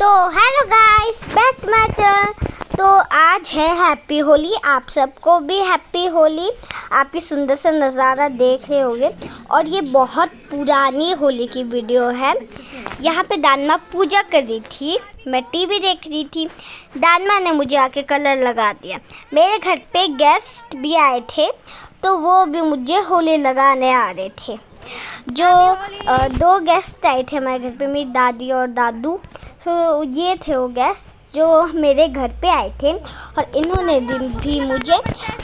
तो hello guys, back to my channel. तो आज है हैप्पी होली। आप सबको भी हैप्पी होली। आप ये सुंदर सा नज़ारा देख रहे होंगे और ये बहुत पुरानी होली की वीडियो है। यहाँ पे दानमा पूजा कर रही थी, मैं टीवी देख रही थी। दानमा ने मुझे आके कलर लगा दिया। मेरे घर पे गेस्ट भी आए थे तो वो भी मुझे होली लगाने आ रहे थे। जो दो गेस्ट आए थे हमारे घर पे, मेरी दादी और दादू। तो ये थे वो गेस्ट जो मेरे घर पे आए थे और इन्होंने भी मुझे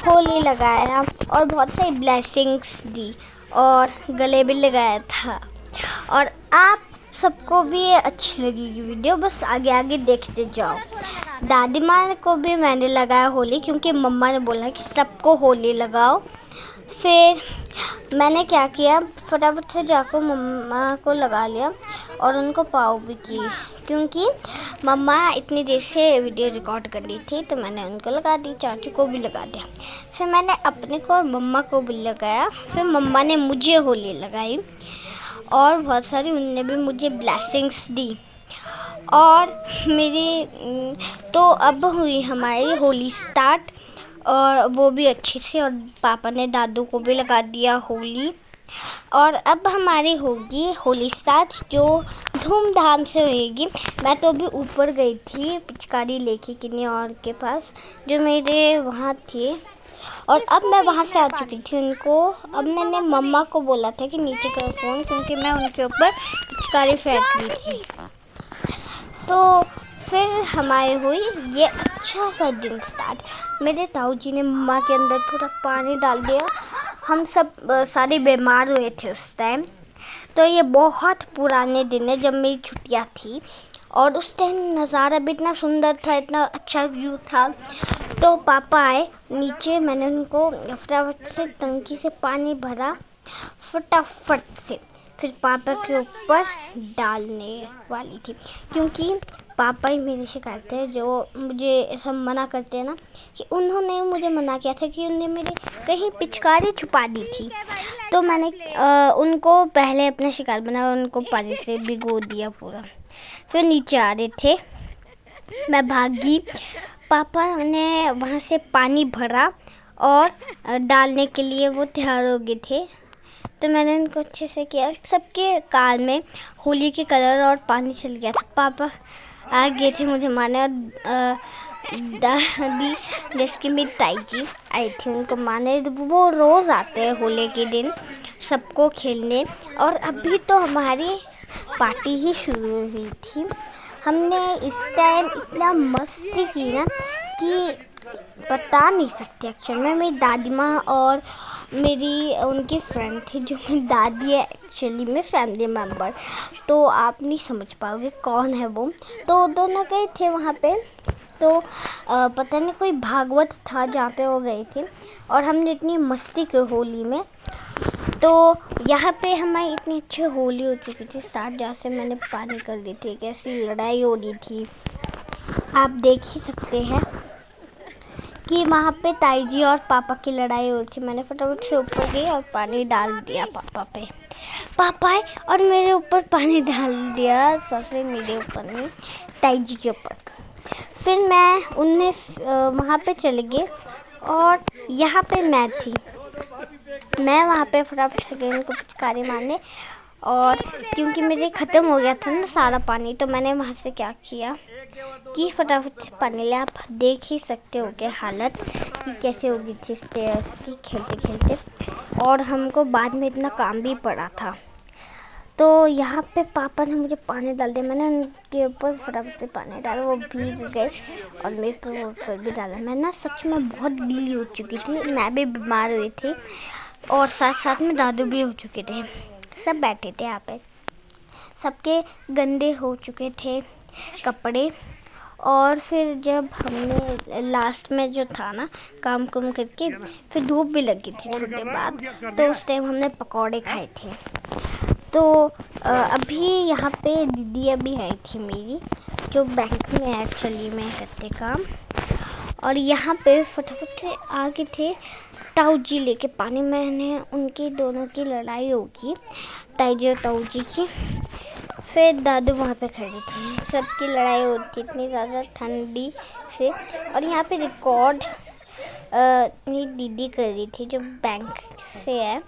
होली लगाया और बहुत सारी ब्लेसिंग्स दी और गले भी लगाया था। और आप सबको भी अच्छी लगेगी वीडियो, बस आगे आगे देखते जाओ। दादी माँ को भी मैंने लगाया होली क्योंकि मम्मा ने बोला कि सबको होली लगाओ। फिर मैंने क्या किया, फटाफट से जाकर मम्मा को लगा लिया और उनको पाव भी की क्योंकि मम्मा इतनी देर से वीडियो रिकॉर्ड कर रही थी तो मैंने उनको लगा दी, चाचू को भी लगा दिया। फिर मैंने अपने को और मम्मा को भी लगाया। फिर मम्मा ने मुझे होली लगाई और बहुत सारी उनने भी मुझे ब्लेसिंग्स दी। और मेरी तो अब हुई हमारी होली स्टार्ट और वो भी अच्छी थी। और पापा ने दादू को भी लगा दिया होली। और अब हमारी होगी होली स्टार्ट जो धूमधाम से होगी। मैं तो अभी ऊपर गई थी पिचकारी लेके किन्हीं और के पास जो मेरे वहाँ थे और अब मैं वहाँ से आ चुकी थी उनको। अब मैंने मम्मा को बोला था कि नीचे करो फ़ोन क्योंकि मैं उनके ऊपर पिचकारी फेंक रही थी। तो फिर हमारी हुई ये अच्छा सा दिन स्टार्ट। मेरे ताऊ जी ने मम्मा के अंदर पूरा पानी डाल दिया। हम सब सारे बीमार हुए थे उस टाइम। तो ये बहुत पुराने दिन है जब मेरी छुट्टियाँ थी और उस टाइम नज़ारा भी इतना सुंदर था, इतना अच्छा व्यू था। तो पापा आए नीचे, मैंने उनको फटाफट से टंकी से पानी भरा फटाफट से। फिर पापा के ऊपर डालने वाली थी क्योंकि पापा ही मेरी शिकायत है जो मुझे ऐसा मना करते हैं ना, कि उन्होंने मुझे मना किया था कि उन्होंने मेरे कहीं पिचकारी छुपा दी थी। तो मैंने उनको पहले अपना शिकार बनाया, उनको पानी से भिगो दिया पूरा। फिर नीचे आ रहे थे, मैं भागी। पापा ने वहाँ से पानी भरा और डालने के लिए वो तैयार हो गए थे। तो मैंने उनको अच्छे से किया। सबके कार में होली के कलर और पानी चल गया था। पापा आ गए थे मुझे मारने और दादी जिसकी मेरी ताई जी आई थी उनको मारने। वो रोज़ आते हैं होली के दिन सबको खेलने। और अभी तो हमारी पार्टी ही शुरू हुई थी। हमने इस टाइम इतना मस्ती की ना कि बता नहीं सकते। एक्चुअल में मेरी दादी माँ और मेरी उनकी फ्रेंड थी जो मेरी दादी है एक्चुअली में फैमिली मेम्बर, तो आप नहीं समझ पाओगे कौन है वो। तो दोनों गए थे वहाँ पे। तो पता नहीं कोई भागवत था जहाँ पे वो गए थे और हमने इतनी मस्ती की होली में। तो यहाँ पे हमारी इतनी अच्छी होली हो चुकी थी स्टार्ट, जहाँ से मैंने पानी कर दी थी, कैसी लड़ाई हो रही थी आप देख ही सकते हैं कि वहाँ पे ताई जी और पापा की लड़ाई हो रही थी। मैंने फटाफट से ऊपर गई और पानी डाल दिया पापा पे। पापा आए और मेरे ऊपर पानी डाल दिया, सबसे मेरे ऊपर नहीं, ताई जी के ऊपर। फिर मैं उनने वहाँ पे चले गए और यहाँ पे मैं थी। मैं वहाँ पे फटाफट से गई उनको पिचकारी मारने और क्योंकि मेरे ख़त्म हो गया था ना सारा पानी, तो मैंने वहाँ से क्या किया कि फटाफट से पानी ले। आप देख ही सकते हो कि हालत कि कैसे हो गई थी स्टेयर्स की खेलते खेलते। और हमको बाद में इतना काम भी पड़ा था। तो यहाँ पे पापा ने मुझे पानी डाल दिया। मैंने उनके ऊपर फटाफट से पानी डाला, वो भीग गए और मेरे ऊपर भी डाला। मैं ना सच में बहुत गीली हो चुकी थी, मैं भी बीमार हुई थी और साथ साथ में दादू भी हो चुके थे। सब बैठे थे यहाँ पे, सबके गंदे हो चुके थे कपड़े। और फिर जब हमने लास्ट में जो था ना काम कुम करके, फिर धूप भी लगी थी थोड़ी देर बाद, तो उस टाइम हमने पकौड़े खाए थे। तो अभी यहाँ पे दीदी अभी आई थी मेरी जो बैंक में एक्चुअली में करते काम। और यहाँ पे फटाफट से आगे थे ताऊ जी लेके पानी। मैंने उनकी दोनों की लड़ाई होगी, ताई जी और ताऊ जी की। फिर दादू वहाँ पे खड़े थे, सबकी लड़ाई होती इतनी ज़्यादा ठंडी से। और यहाँ पे रिकॉर्ड मेरी दीदी कर रही थी जो बैंक से है।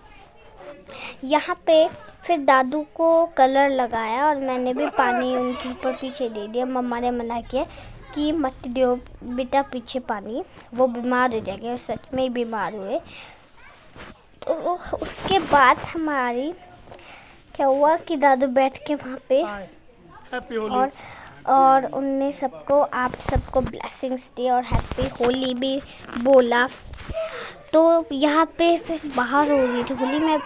यहाँ पे फिर दादू को कलर लगाया और मैंने भी पानी उनके ऊपर पीछे दे दिया। मम्मा ने मना किया कि मत दो बेटा पीछे पानी, वो बीमार हो जाएंगे, और सच में ही बीमार हुए। तो उसके बाद हमारी क्या हुआ कि दादू बैठ के वहाँ पे हैप्पी होली और उनने सबको आप सबको ब्लेसिंग्स दी और हैप्पी होली भी बोला। तो यहाँ पे फिर बाहर हो रही थी होली, मैं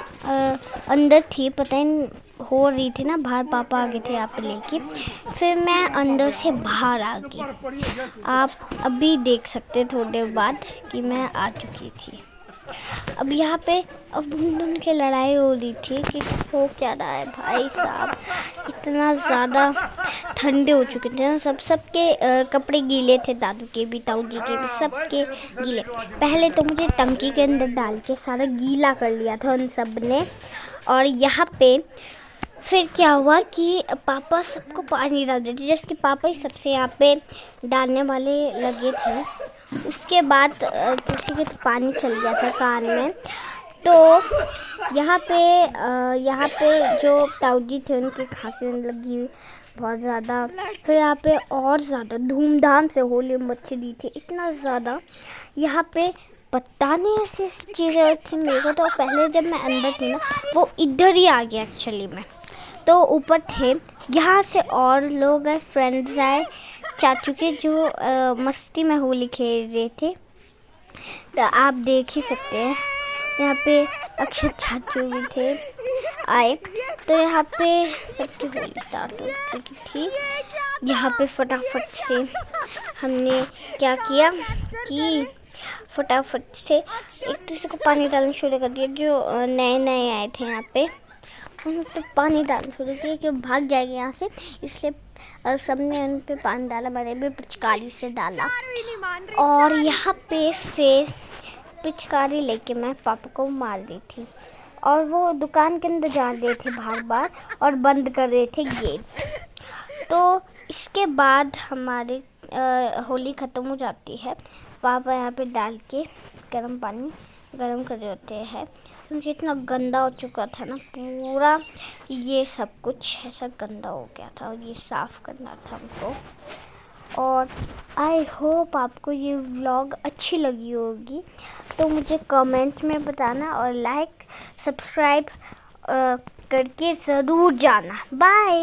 अंदर थी, पता ही हो रही थी ना बाहर, पापा आ गए थे यहाँ पे लेके, फिर मैं अंदर से बाहर आ गई। आप अभी देख सकते थोड़ी देर बाद कि मैं आ चुकी थी। अब यहाँ पे अब उनकी लड़ाई हो रही थी कि हो क्या रहा है भाई साहब, इतना ज़्यादा ठंडे हो चुके थे ना, सबके कपड़े गीले थे, दादू के भी, ताऊ जी के भी, सबके गीले। पहले तो मुझे टंकी के अंदर डाल के सारा गीला कर लिया था उन सब ने। और यहाँ पे फिर क्या हुआ कि पापा सबको पानी डाल देते, जैसे पापा ही सबसे यहाँ पे डालने वाले लगे थे। उसके बाद किसी के तो पानी चल गया था कान में। तो यहाँ पे जो ताऊ जी थे उनकी खांसी लगी बहुत ज़्यादा। फिर यहाँ पे और ज़्यादा धूमधाम से होली मच रही थी, इतना ज़्यादा। यहाँ पे पता नहीं ऐसी चीज़ें थी मेरे को, तो पहले जब मैं अंदर थी ना वो इधर ही आ गया एक्चुअली में, तो ऊपर थे। यहाँ से और लोग आए, फ्रेंड्स आए, चाचू के जो मस्ती में होली खेल रहे थे, तो आप देख ही सकते हैं। यहाँ पे अक्षय चाचू भी थे आए, तो यहाँ पे सबकी होली स्टार्ट हो चुकी थी। यहाँ पे फटाफट से हमने क्या किया कि फटाफट से एक दूसरे को पानी डालना शुरू कर दिया। जो नए नए आए थे यहाँ पे उन पे पानी डालना शुरू किया कि भाग जाएंगे यहाँ से, इसलिए सबने उन पे पानी डाला, मैंने भी पिचकारी से डाला। और यहाँ पे फिर पिचकारी लेके मैं पापा को मार दी थी, और वो दुकान के अंदर जा रहे थे बार बार और बंद कर रहे थे गेट। तो इसके बाद हमारी होली ख़त्म हो जाती है। पापा यहाँ पे डाल के गर्म पानी गर्म कर रहे होते हैं, क्योंकि इतना गंदा हो चुका था ना पूरा, ये सब कुछ ऐसा गंदा हो गया था और ये साफ़ करना था हमको। और आई होप आपको ये व्लॉग अच्छी लगी होगी, तो मुझे कमेंट में बताना और लाइक सब्सक्राइब करके ज़रूर जाना। बाय।